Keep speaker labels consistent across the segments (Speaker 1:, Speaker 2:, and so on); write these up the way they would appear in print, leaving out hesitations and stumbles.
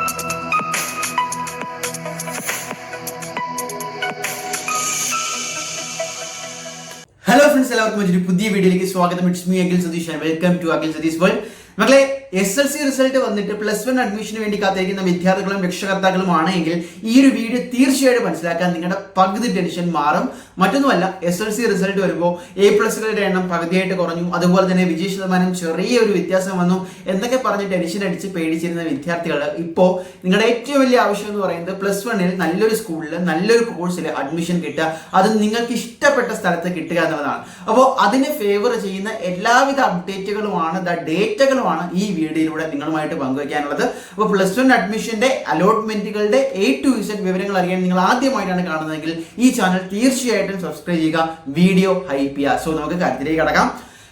Speaker 1: Hello friends, എല്ലാവർക്കും ഒരു പുതിയ വീഡിയോയിലേക്ക് സ്വാഗതം. It's me Akhil Satheesh and welcome to Akhil Satheesh world. മക്കളെ, SLC റിസൾട്ട് വന്നിട്ട് +1 അഡ്മിഷന് വേണ്ടി കാത്തിരിക്കുന്ന വിദ്യാർത്ഥികളും രക്ഷകർത്താക്കളും ആണെങ്കിൽ ഈ ഒരു വീഡിയോ തീർച്ചയായിട്ടും മനസ്സിലാക്കാൻ നിങ്ങളുടെ പകുതി ടെൻഷൻ മാറും. മറ്റൊന്നുമല്ല, SLC റിസൾട്ട് വരുമ്പോൾ A+കളുടെ എണ്ണം പകുതിയായിട്ട് കുറഞ്ഞു, അതുപോലെ തന്നെ വിജയ ശതമാനം ചെറിയൊരു വ്യത്യാസം വന്നു എന്നൊക്കെ പറഞ്ഞ് ടെൻഷൻ അടിച്ച് പേടിച്ചിരുന്ന വിദ്യാർത്ഥികൾ ഇപ്പോൾ നിങ്ങളുടെ ഏറ്റവും വലിയ ആവശ്യം എന്ന് പറയുന്നത് +1-ൽ നല്ലൊരു സ്കൂളിൽ നല്ലൊരു കോഴ്സിൽ അഡ്മിഷൻ കിട്ടുക, അത് നിങ്ങൾക്ക് ഇഷ്ടപ്പെട്ട സ്ഥലത്ത് കിട്ടുക എന്നുള്ളതാണ്. അപ്പോൾ അതിനെ ഫേവർ ചെയ്യുന്ന എല്ലാവിധ അപ്ഡേറ്റുകളുമാണ്, ഡേറ്റകളുമാണ് ഈ വീഡിയോയിലൂടെ നിങ്ങളുമായിട്ട് പങ്കുവയ്ക്കാനുള്ളത്. അപ്പോൾ +1 അഡ്മിഷന്റെ അലോട്ട്മെന്റുകളുടെ A to Z വിവരങ്ങൾ അറിയാൻ നിങ്ങൾ ആദ്യമായിട്ടാണ് കാണുന്നതെങ്കിൽ ഈ ചാനൽ തീർച്ചയായിട്ടും സബ്സ്ക്രൈബ് ചെയ്യുക, വീഡിയോ ഹൈപ്പ് ചെയ്യുക. സോ നമുക്ക് കാര്യത്തിലേക്ക് കടക്കാം.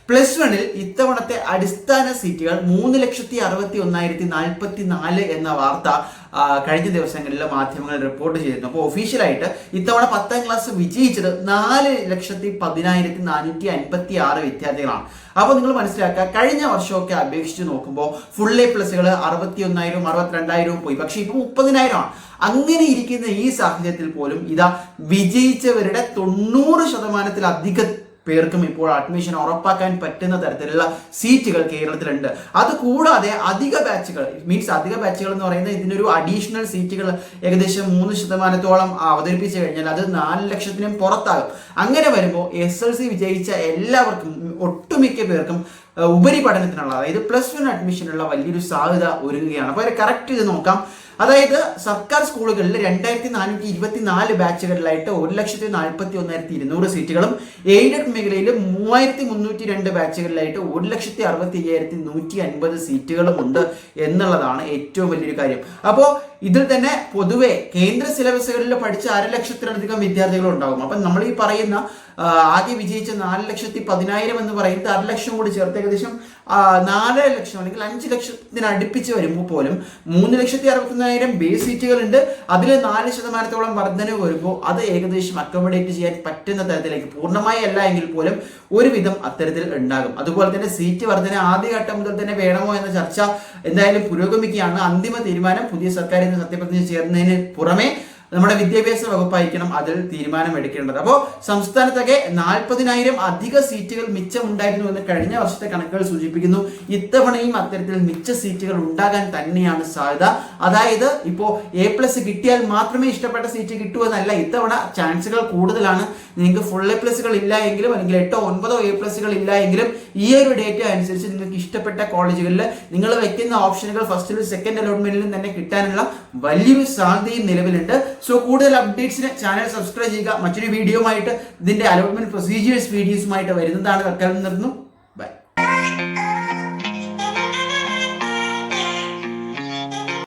Speaker 1: +1-ൽ ഇത്തവണത്തെ അടിസ്ഥാന സീറ്റുകൾ 3,61,044 എന്ന വാർത്ത കഴിഞ്ഞ ദിവസങ്ങളിൽ മാധ്യമങ്ങൾ റിപ്പോർട്ട് ചെയ്തിരുന്നു. അപ്പോൾ ഒഫീഷ്യലായിട്ട് ഇത്തവണ 10ാം ക്ലാസ് വിജയിച്ചത് 4,10,456 വിദ്യാർത്ഥികളാണ്. അപ്പോൾ നിങ്ങൾ മനസ്സിലാക്കുക, കഴിഞ്ഞ വർഷമൊക്കെ അപേക്ഷിച്ച് നോക്കുമ്പോൾ ഫുൾ A+ 61,000 62,000 പോയി, പക്ഷേ ഇപ്പോൾ 30,000 അങ്ങനെ ഇരിക്കുന്ന ഈ സാഹചര്യത്തിൽ പോലും ഇതാ വിജയിച്ചവരുടെ 90% പേർക്കും ഇപ്പോൾ അഡ്മിഷൻ ഉറപ്പാക്കാൻ പറ്റുന്ന തരത്തിലുള്ള സീറ്റുകൾ കേരളത്തിലുണ്ട്. അതുകൂടാതെ അധിക ബാച്ചുകൾ എന്ന് പറയുന്നത് ഇതിനൊരു അഡീഷണൽ സീറ്റുകൾ ഏകദേശം 3% അവതരിപ്പിച്ചു കഴിഞ്ഞാൽ അത് 4 ലക്ഷത്തിനും പുറത്താകും. അങ്ങനെ വരുമ്പോൾ SLC വിജയിച്ച എല്ലാവർക്കും, ഒട്ടുമിക്ക പേർക്കും ഉപരിപഠനത്തിനുള്ള, അതായത് +1 അഡ്മിഷനുള്ള വലിയൊരു സാധ്യത ഒരുങ്ങുകയാണ്. അപ്പോൾ അത് കറക്റ്റ് ചെയ്ത് നോക്കാം. അതായത് സർക്കാർ സ്കൂളുകളിൽ 2,424 ബാച്ചുകളിലായിട്ട് 1,41,200 സീറ്റുകളും, എയ്ഡഡ് മേഖലയിൽ 3,302 ബാച്ചുകളിലായിട്ട് 1,65,150 സീറ്റുകളും ഉണ്ട് എന്നുള്ളതാണ് ഏറ്റവും വലിയൊരു കാര്യം. അപ്പോൾ ഇതിൽ തന്നെ പൊതുവെ കേന്ദ്ര സിലബസുകളിൽ പഠിച്ച 1,00,000-ലധികം വിദ്യാർത്ഥികൾ ഉണ്ടാകും. അപ്പം നമ്മൾ ഈ പറയുന്ന ആദ്യം വിജയിച്ച 4,10,000 എന്ന് പറയുന്നത് 1,00,000 കൂടി ചേർത്ത് ഏകദേശം 4 ലക്ഷം അല്ലെങ്കിൽ 5 ലക്ഷത്തിന് അടുപ്പിച്ച് വരുമ്പോൾ പോലും 3,61,000 ബേസ് സീറ്റുകളുണ്ട്. അതിൽ 4% വർധനവ് വരുമ്പോൾ അത് ഏകദേശം അക്കോമഡേറ്റ് ചെയ്യാൻ പറ്റുന്ന തരത്തിലേക്ക്, പൂർണ്ണമായി അല്ല എങ്കിൽ പോലും ഒരുവിധം അത്തരത്തിൽ ഉണ്ടാകും. അതുപോലെ തന്നെ സീറ്റ് വർധന ആദ്യഘട്ടം മുതൽ തന്നെ വേണമോ എന്ന ചർച്ച എന്തായാലും പുരോഗമിക്കുകയാണ്. അന്തിമ തീരുമാനം പുതിയ സർക്കാരിൽ നിന്ന് സത്യപ്രതിജ്ഞ ചേർന്നതിന് പുറമെ നമ്മുടെ വിദ്യാഭ്യാസ വകുപ്പായിരിക്കണം അതിൽ തീരുമാനം എടുക്കേണ്ടത്. അപ്പോൾ സംസ്ഥാനത്തൊക്കെ 40,000 അധിക സീറ്റുകൾ മിച്ചമുണ്ടായിരുന്നു എന്ന് കഴിഞ്ഞ വർഷത്തെ കണക്കുകൾ സൂചിപ്പിക്കുന്നു. ഇത്തവണയും അത്തരത്തിൽ മിച്ച സീറ്റുകൾ ഉണ്ടാകാൻ തന്നെയാണ് സാധ്യത. അതായത് ഇപ്പോൾ A+ കിട്ടിയാൽ മാത്രമേ ഇഷ്ടപ്പെട്ട സീറ്റ് കിട്ടൂ എന്നല്ല, ഇത്തവണ ചാൻസുകൾ കൂടുതലാണ്. നിങ്ങൾക്ക് ഫുൾ A+ ഇല്ല എങ്കിലും അല്ലെങ്കിൽ 8-9 A+ ഇല്ല എങ്കിലും ഈ ഒരു ഡേറ്റ അനുസരിച്ച് നിങ്ങൾക്ക് ഇഷ്ടപ്പെട്ട കോളേജുകളിൽ നിങ്ങൾ വെക്കുന്ന ഓപ്ഷനുകൾ ഫസ്റ്റിലും സെക്കൻഡ് അലോട്ട്മെന്റിലും തന്നെ കിട്ടാനുള്ള വലിയൊരു സാധ്യതയും നിലവിലുണ്ട്. സോ കൂടുതൽ അപ്ഡേറ്റ്സിന് ചാനൽ സബ്സ്ക്രൈബ് ചെയ്യുക. മറ്റൊരു വീഡിയോയുമായിട്ട് ഇതിന്റെ അലോട്ട്മെന്റ് പ്രൊസീജിയേഴ്സ് വീഡിയോസുമായിട്ട് വരുന്നതാണ്. നിർത്തുന്നു.